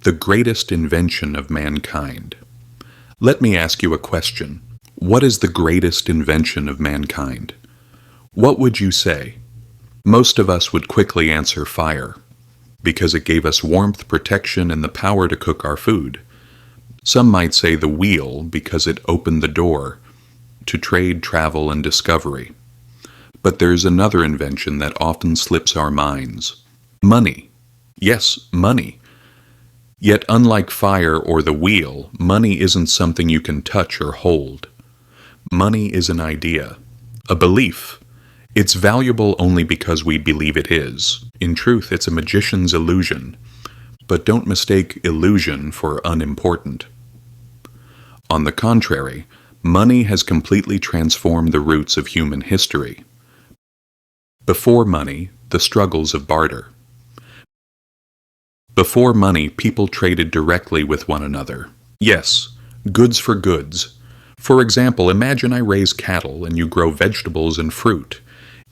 The greatest invention of mankind. Let me ask you a question. What is the greatest invention of mankind? What would you say? Most of us would quickly answer fire, because it gave us warmth, protection, and the power to cook our food. Some might say the wheel, because it opened the door to trade, travel, and discovery. But there's another invention that often slips our minds. Money. Yes, money. Yet unlike fire or the wheel, money isn't something you can touch or hold. Money is an idea, a belief. It's valuable only because we believe it is. In truth, it's a magician's illusion. But don't mistake illusion for unimportant. On the contrary, money has completely transformed the roots of human history. Before money, the struggles of barter. Before money, people traded directly with one another. Yes, goods for goods. For example, imagine I raise cattle and you grow vegetables and fruit.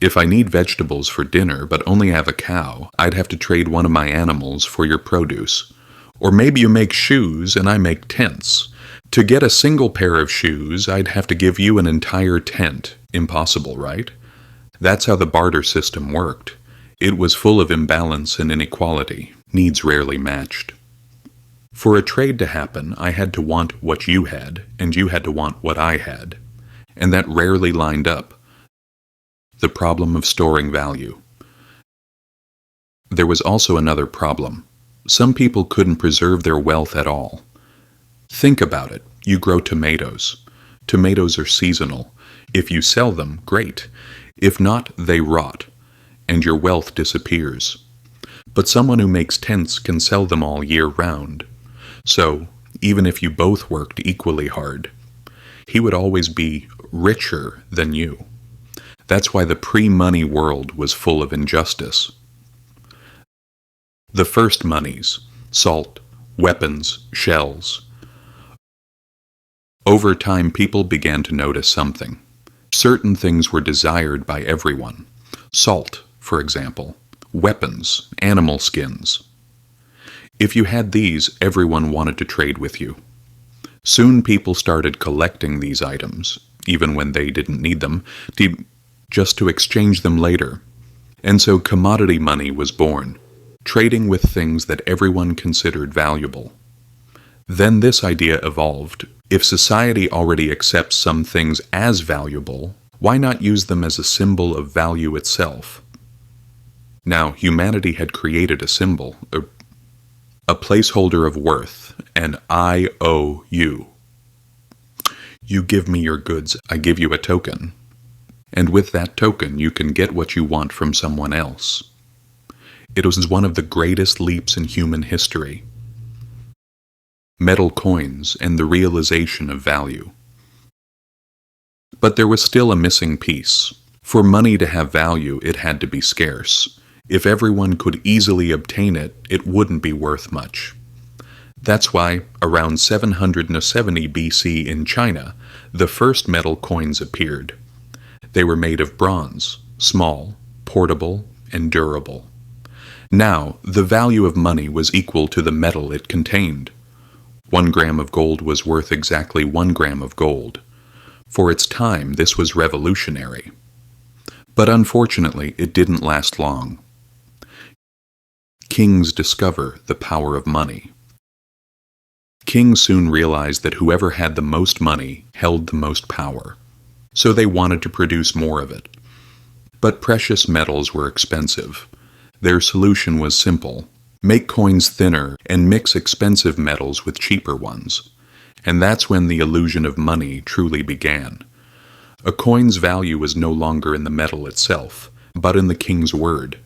If I need vegetables for dinner but only have a cow, I'd have to trade one of my animals for your produce. Or maybe you make shoes and I make tents. To get a single pair of shoes, I'd have to give you an entire tent. Impossible, right? That's how the barter system worked. It was full of imbalance and inequality, needs rarely matched. For a trade to happen, I had to want what you had, and you had to want what I had. And that rarely lined up. The problem of storing value. There was also another problem. Some people couldn't preserve their wealth at all. Think about it. You grow tomatoes. Tomatoes are seasonal. If you sell them, great. If not, they rot, and your wealth disappears. But someone who makes tents can sell them all year round. So, even if you both worked equally hard, he would always be richer than you. That's why the pre-money world was full of injustice. The first monies, salt, weapons, shells. Over time, people began to notice something. Certain things were desired by everyone. Salt, for example. Weapons, animal skins. If you had these, everyone wanted to trade with you. Soon people started collecting these items, even when they didn't need them, just to exchange them later. And so commodity money was born, trading with things that everyone considered valuable. Then this idea evolved. If society already accepts some things as valuable, why not use them as a symbol of value itself? Now, humanity had created a symbol, a placeholder of worth, an IOU. You give me your goods, I give you a token. And with that token, you can get what you want from someone else. It was one of the greatest leaps in human history. Metal coins and the realization of value. But there was still a missing piece. For money to have value, it had to be scarce. If everyone could easily obtain it, it wouldn't be worth much. That's why, around 770 BC in China, the first metal coins appeared. They were made of bronze, small, portable, and durable. Now, the value of money was equal to the metal it contained. 1 gram of gold was worth exactly 1 gram of gold. For its time, this was revolutionary. But unfortunately, it didn't last long. Kings discover the power of money. Kings soon realized that whoever had the most money held the most power. So they wanted to produce more of it. But precious metals were expensive. Their solution was simple. Make coins thinner and mix expensive metals with cheaper ones. And that's when the illusion of money truly began. A coin's value was no longer in the metal itself, but in the king's word.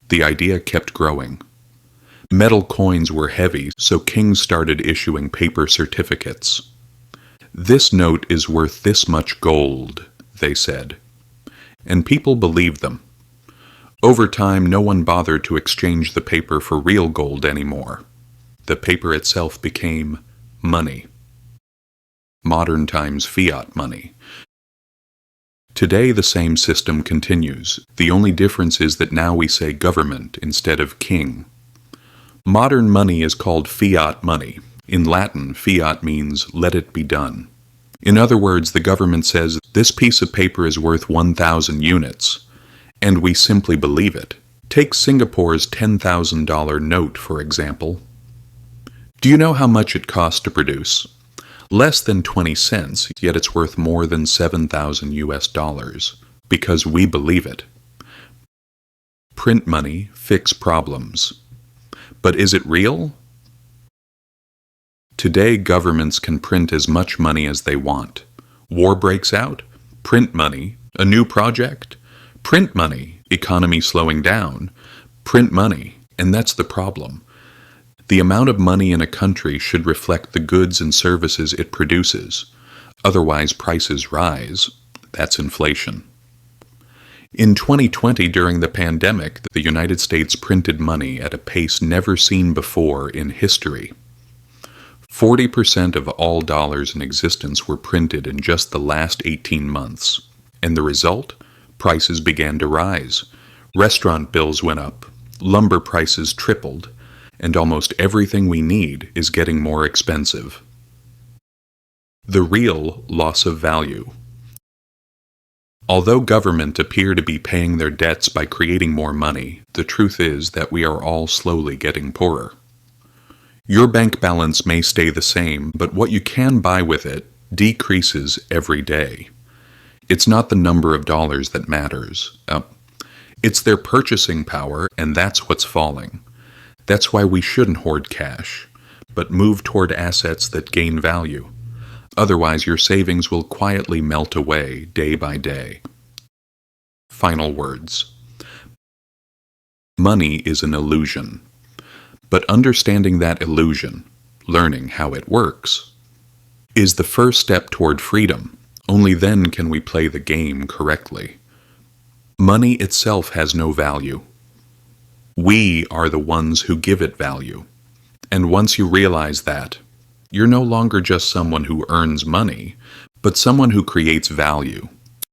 The idea kept growing. Metal coins were heavy, so kings started issuing paper certificates. This note is worth this much gold, they said. And people believed them. Over time, no one bothered to exchange the paper for real gold anymore. The paper itself became money. Modern times fiat money. Today the same system continues. The only difference is that now we say government instead of king. Modern money is called fiat money. In Latin, fiat means let it be done. In other words, the government says this piece of paper is worth 1,000 units, and we simply believe it. Take Singapore's $10,000 note, for example. Do you know how much it costs to produce? Less than 20 cents, yet it's worth more than 7,000 US dollars, because we believe it. Print money, fix problems. But is it real? Today, governments can print as much money as they want. War breaks out? Print money. A new project? Print money. Economy slowing down? Print money. And that's the problem. The amount of money in a country should reflect the goods and services it produces. Otherwise, prices rise. That's inflation. In 2020, during the pandemic, the United States printed money at a pace never seen before in history. 40% of all dollars in existence were printed in just the last 18 months. And the result? Prices began to rise. Restaurant bills went up. Lumber prices tripled. And almost everything we need is getting more expensive. The real loss of value. Although government appear to be paying their debts by creating more money, the truth is that we are all slowly getting poorer. Your bank balance may stay the same, but what you can buy with it decreases every day. It's not the number of dollars that matters. It's their purchasing power, and that's what's falling. That's why we shouldn't hoard cash, but move toward assets that gain value. Otherwise, your savings will quietly melt away day by day. Final words. Money is an illusion. But understanding that illusion, learning how it works, is the first step toward freedom. Only then can we play the game correctly. Money itself has no value. We are the ones who give it value. And once you realize that, you're no longer just someone who earns money, but someone who creates value.